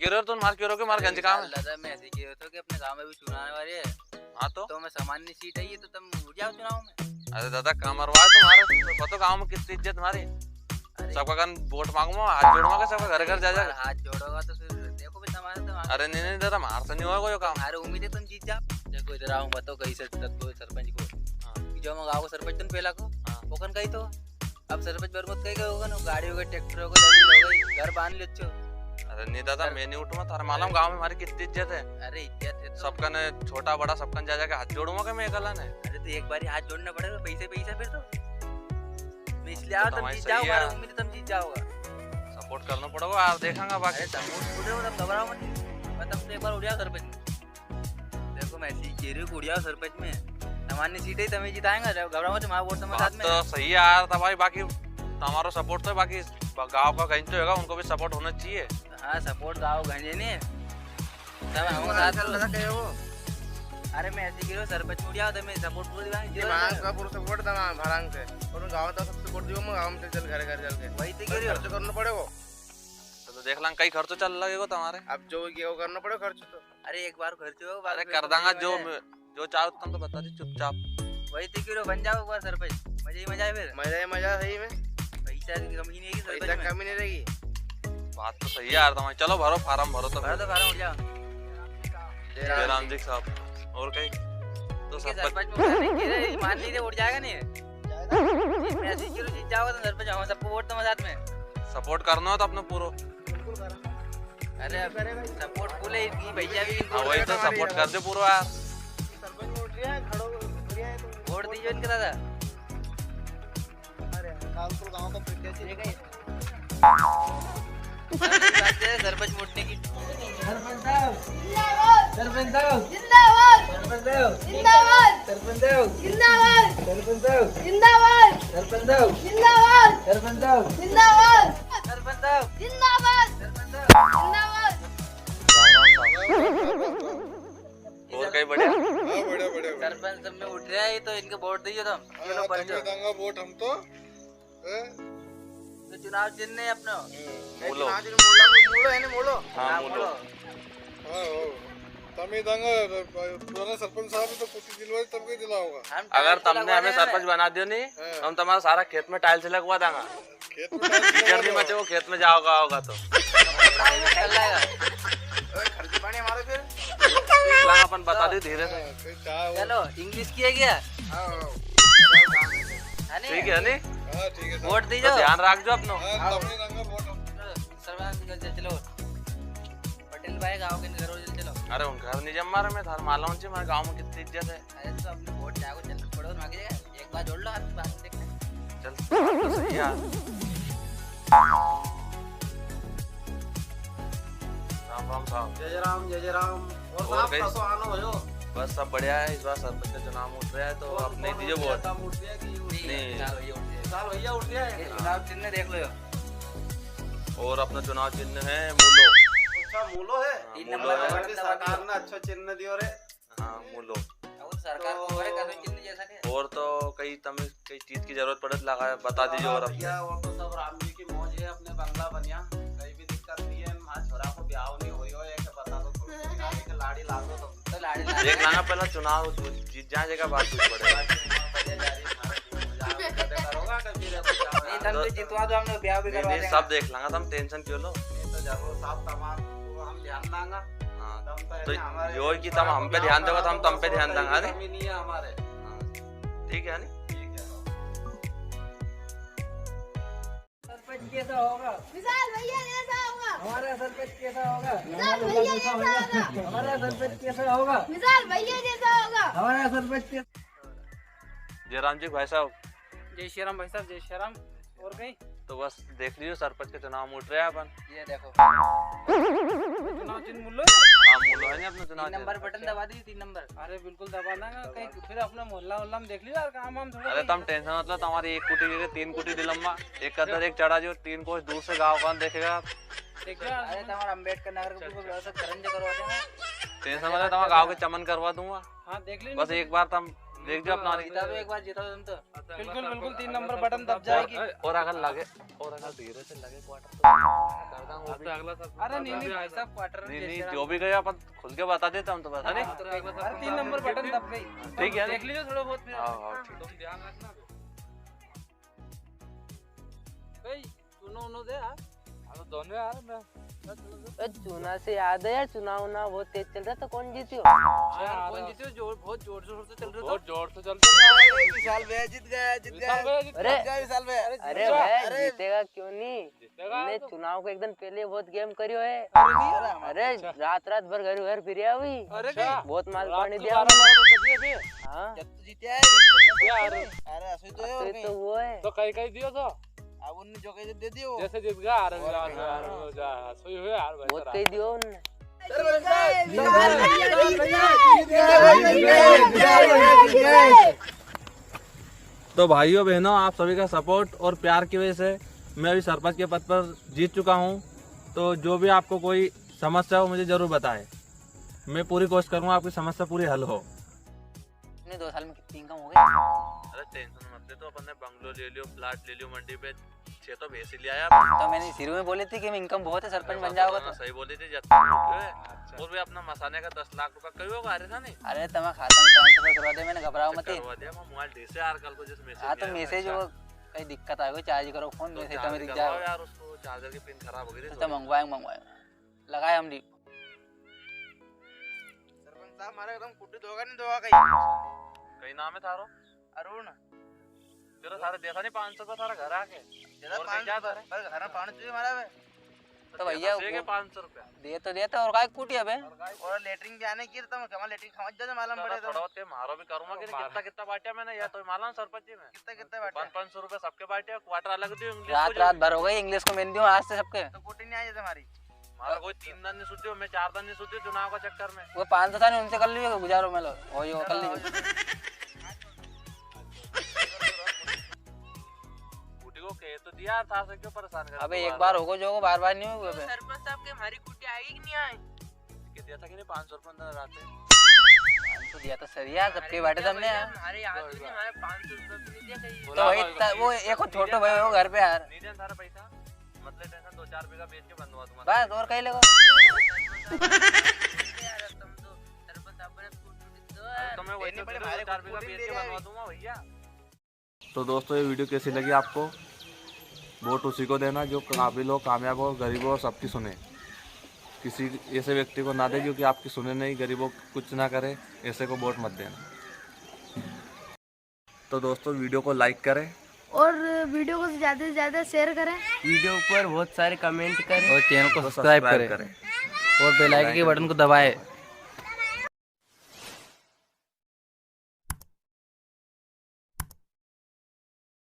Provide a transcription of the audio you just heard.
कह रहे हो तुम मार क्यों रहे हो? मार गंज काम है। दादा मैं ऐसे कह रहा था कि अपने गांव में भी चुनाव आने वाले है। हाँ तो मैं सामान्य सीट है ये, तो तुम उड़ जाओ चुनाव में। अरे दादा काम मरवा तुम्हारा तो पता गाँव में कितनी इज्जत तुम्हारी। सबका कन वोट मांगूंगा, हाथ जोड़ूंगा, सबका घर घर जा जा हाथ जोड़ोगा तो फिर देखो भी तुम्हारे तो। अरे नहीं नहीं दादा मार से नहीं होगा कोई काम। अरे उम्मीद है तुम जीत जाओ। देखो इधर आऊं बताओ कहीं से सरपंच को जो मैं गाँव को सरपंच तुम पहला को ओकन कही तो अब सरपंच बरमत कही होगा ना, गाड़ी होगा, ट्रैक्टर होगा, जमीन होगा, घर बांध ले अच्छो। अरे नहीं दादा मैं नहीं उठूंगा, तारा मालूम गाँव में हमारी कितनी इज्जत है। अरे इज्जत है तो सबका ने छोटा बड़ा सबका जा जाके हाथ जोड़ूंगा कि मैं अकेला ने। अरे तो एक बार हाथ जोड़ना पड़ेगा, पैसे फिर तो मैं इसलिए तो आओ तुम जीत जाओ। हमारी उम्मीद है तुम जीत जाओगा। सपोर्ट करना पड़ेगा यार, देखेंगे बाकी। सपोर्ट पूरे मतलब घबराओ मत, मैं तुमसे एक बार उड़ जाओ सरपंच में। देखो मैं ऐसी कह रही हूँ उड़ जाओ सरपंच में, सामान्य सीट है तुम्हें जिताएंगे, घबराओ मत, तुम्हारा वोट तुम्हारे साथ में। तो सही है यार था भाई, बाकी हमारा सपोर्ट तो बाकी गांव का कहीं तो होगा, उनको भी सपोर्ट होना चाहिए। हाँ सपोर्ट गाँव गंजे नहीं सब हम साथ चल रहा है वो। अरे मैं ऐसे कह रहा हूँ सरपंच उड़ जाओ, तुम्हें सपोर्ट पूरा दिवाएंगे का पूरा सपोर्ट था भरांग से, और गांव तो सब सपोर्ट दियो, मैं गांव में चल घर घर चल के वही तो कह रही हो, खर्च करना पड़ेगा। तो देख लांग कई खर्च चल लगेगा तुम्हारे। अब जो ये करना पड़ेगा खर्च तो। अरे एक बार खर्च हो, अरे कर देंगे जो चाहो तुम तो बता दी चुपचाप। वही तो कह रही हो, बन जाओ एक बार सरपंच, मजा ही मजा है। फिर मजा ही मजा सही में, पैसा की कमी नहीं है पैसा कमी नहीं रहेगी। बात तो सही है यार तुम्हारी। चलो भरो फार्म भरो तो फार्म उठ जाओ। जयराम जी साहब और कहीं तो सरपंच मान लीजिए उठ जाएगा नहीं मैं ऐसे कह रहा हूँ जीत जाओगा तो सरपंच हम सबको वोट तुम्हारे साथ में सपोर्ट करना हो तो अपने पूरा। अरे सपोर्ट फुल है भैया भी, वही तो सपोर्ट कर दे पूरा यार। सरपंच वोट दिया है, खड़ो बढ़िया है तो वोट दीजिए इनके दादा। अरे कालपुर गांव का प्रत्याशी सरपंच वोटने की। सरपंच साहब जिंदाबाद, सरपंच साहब जिंदाबाद, सरपंच साहब जिंदाबाद, सरपंच साहब जिंदाबाद, सरपंच साहब जिंदाबाद, सरपंच साहब जिंदाबाद, सरपंच साहब जिंदाबाद, सरपंच साहब जिंदाबाद, सरपंच साहब जिंदाबाद। और कहीं बढ़िया। हां बढ़िया बढ़िया सरपंच सब में उठ रहा है तो इनके वोट दीजिए तुम। चलो बन जाओ, देंगे वोट हम तो चुनाव चिन्ह है अपना। बोलो मोड़ो है ना मोड़ो। हाँ बोलो। हां हो तमे दंगा पुराना सरपंच साहब तो कुछ दिलवाई तब के दिला होगा। अगर तुमने हमें सरपंच बना दियो नहीं हम तुम्हारा सारा खेत में टाइल्स लगवा देंगे। खेत में कीचड़ नहीं मचे वो खेत में जाओगा होगा तो चल जाएगा। खर्च पानी हमारे फिर लांग अपन बता दी धीरे से। चलो इंग्लिश किया गया ठीक है नहीं हां ठीक है वोट दीजिए। तो ध्यान रख जो अपनो। हां तमे दंगा वोट हम सरपंच चलो पटेल भाई गाँव के घर चलो। अरे उन घर नहीं जम रहे मैं थार मालूम चाहिए हमारे गाँव में कितनी इज्जत है। अरे तो अपने वोट जाओ चल पड़ो आगे जाएगा, एक बार जोड़ लो आप बात देखते हैं। चल तो सही यार। राम राम साहब। जय राम और कहीं तो आना भयो बस सब बढ़िया है। इस बार सरपंच का चुनाव उठ रहा है तो अपने दीजिए वोट। नहीं साल भैया उठ गया है। चुनाव चिन्ह देख लो और अपना चुनाव चिन्ह है मूलो। अच्छा मूलो है, हाँ, 3 मूलो नंबर है। सरकार ने अच्छा चिन्ह दियो रे। हाँ मूलो। अब सरकार को है कभी चिन्ह जैसा नहीं। और तो कई तमें कई चीज की जरूरत पड़े लगा बता दीजिए। और अपने भैया वो तो सब राम जी की मौज है, अपने बंगला बनिया कहीं भी दिक्कत नहीं है। मां छोरा को ब्याह नहीं होई हो एक बता दो थोड़ी के लाड़ी लागो तो लाड़ी देख लाना पहला चुनाव जीत जाए जगह बात कुछ पड़ेगा। करोगा कभी रे नहीं तुम जितवा दो, हमने ब्याह भी करवा नहीं देंगे। सब देख लांगा तुम टेंशन क्यों लो। तो जरूर साहब तमाम हम ध्यान देंगे। हाँ तो तो यो की तुम हम पे ध्यान दोगे तो हम तुम पे ध्यान देंगे नहीं। कमी नहीं है हमारे। ठीक है नहीं। ठीक है सरपंच कैसा होगा? विशाल भैया कैसा होगा? हमारा सरपंच कैसा होगा? विशाल भैया कैसा होगा? हमारा सरपंच कैसा होगा? विशाल भैया कैसा होगा? हमारा सरपंच कैसा? जयराम जी भाई साहब जय श्री राम भाई साहब, जय श्री राम। और कहीं तो बस देख लीजिए सरपंच के चुनाव उठ रहे हैं अपन। ये देखो चुनाव चिन्ह मूल्य हाँ मूलो है नहीं अपना चुनाव 3 नंबर बटन दबा दी 3 नंबर। अरे बिल्कुल दबा देंगे कहीं फिर अपना मोहल्ला वल्ला में देख लीजिए काम हम थोड़ा। अरे तुम टेंशन मतलब तुम्हारी एक कुटी के 3 कुटी दिलम्बा एक कदर एक चढ़ा जो 3 कोस दूर से गांव कौन देखेगा। देख जा अरे तुम्हारा अंबेडकर नगर को पूरा व्यवस्था करंज करवा देंगे। टेंशन मतलब तुम्हारा गांव के चमन करवा दूंगा। हाँ देख लीजिए बस एक बार तुम देख जो अपना जीता तो एक बार जीता तुम तो। बिल्कुल बिल्कुल 3 नंबर बटन दब जाएगी। और अगर लगे और अगर धीरे से लगे क्वार्टर तो अरे नहीं नहीं भाई साहब क्वार्टर नहीं नहीं जो भी गया अपन खुल के बता देते हम तो बता नहीं। अरे 3 नंबर बटन दब गई। ठीक है देख लीजिए थोड़ा बहुत फिर। हाँ ठीक तुम ध्यान रखना भाई सुनो दे यार। अरे दोनों यार मैं चुनाव से याद है यार, चुनाव ना बहुत तेज चल रहा था, कौन जीती हो? यार कौन जीते हो? जोर बहुत जोर जोर से चल रहा था। बहुत जोर से चल रहा था। विशाल भैया जीत गया अरे विशाल भैया। अरे भाई जीतेगा क्यों नहीं? हमने चुनाव को एक दिन पहले बहुत गेम करियो है। अरे रात रात भर घर घर फिरिया हुई, अरे बहुत माल पानी दिया। हाँ जीतिया है अरे असली तो है तो वो है। तो कहीं कहीं दियो तो अब उन्होंने जो कहीं दे दियो जैसे जीत गया यार सोई हुए यार भाई बहुत कही दियो उनने। तो भाइयों बहनों आप सभी का सपोर्ट और प्यार की वजह से मैं अभी सरपंच के पद पर जीत चुका हूं। तो जो भी आपको कोई समस्या हो मुझे जरूर बताएं, मैं पूरी कोशिश करूंगा आपकी समस्या पूरी हल हो। 2 साल में कितनी इनकम हो गई? अरे टेंशन मत ले, तो अपन ने बंगलो ले लियो, प्लाट ले लियो, मंडी पे 6 तो भैंस ले आया। तो मैंने शुरू में बोली थी कि इनकम बहुत है, सरपंच बन जाओगे तो। सही बोली थी जब और भी अपना मसाने का 10 लाख रुपया कई होगा अरे था नहीं। अरे तुम्हें खाता में ट्रांसफर करवा दे, मैंने घबराओ मत। करवा दिया मैं मोबाइल ढेर से यार कल को जिस मैसेज हाँ तो मैसेज वो कहीं दिक्कत आ गई, चार्ज करो फोन, मैसेज तो मेरी जाओ यार, उसको चार्जर की पिन खराब हो गई थी तो मंगवाए लगाए हम नहीं। सरपंच साहब हमारा एकदम कुट्टी दोगा नहीं दोगा कहीं नाम है थारो अरुण तेरा सारे देखा नहीं 500 रुपया थारा घर आके ज्यादा और कहीं क्या था रे? पर घर में पानी चाहिए हमारा में तो भैया के 500 रुपया दे तो देता और काय कुटी अबे। और लेटरिंग भी आने की तो मैं कमा लेटरिंग समझ जाते मालूम पड़े तो थोड़ा बहुत मारो भी करूंगा कि कितना बांटा मैंने या तो मालूम सरपंच जी में कितना बाटे 500 रुपया सबके बांटे, क्वार्टर अलग दियो, इंग्लिश रात रात भर हो गई, इंग्लिश को मेन दियो आज से सबके। तो कुटी नहीं आई हमारी हमारा कोई 3 दिन नहीं सुतियो, मैं 4 दिन नहीं सुतियो चुनाव का चक्कर में। वो 500 था नहीं, उनसे कर लीजिए गुजारो में लो हो यो कर लीजिए। कुटी को कह तो दिया था से क्यों परेशान कर। अबे एक बार होगो जो बार बार नहीं होगा। अबे सरपंच साहब के हमारी कुटी आएगी कि नहीं आए? के दिया था कि नहीं 500 रुपया अंदर रात तो दिया तो सर यार सबके बाटे हमने यार। हमारे याद नहीं, हमारे 500 रुपये भी नहीं दिया कहीं। तो वही वो एक छोटो भाई हो घर पे यार, नहीं देन सारा पैसा मतलब टेंशन 2-4 बीघा बेच के बनवा दूंगा बस और कहीं लगो। यार तुम तो सरपंच साहब ने कुटी दो। तो मैं वही देनी पड़े, 2-4 बीघा बेच के बनवा दूंगा भैया। तो दोस्तों ये वीडियो कैसी लगी आपको? वोट उसी को देना जो काबिल हो, कामयाब हो, गरीब हो, सबकी सुने। किसी ऐसे व्यक्ति को ना दे जो कि आपकी सुने नहीं, गरीबों कुछ ना करे, ऐसे को वोट मत देना। तो दोस्तों वीडियो को लाइक करें और वीडियो को ज़्यादा से ज़्यादा शेयर करें। वीडियो पर बहुत सारे कमेंट करें और चैनल को सब्सक्राइब करें और बेल आइकन के बटन को दबाएं।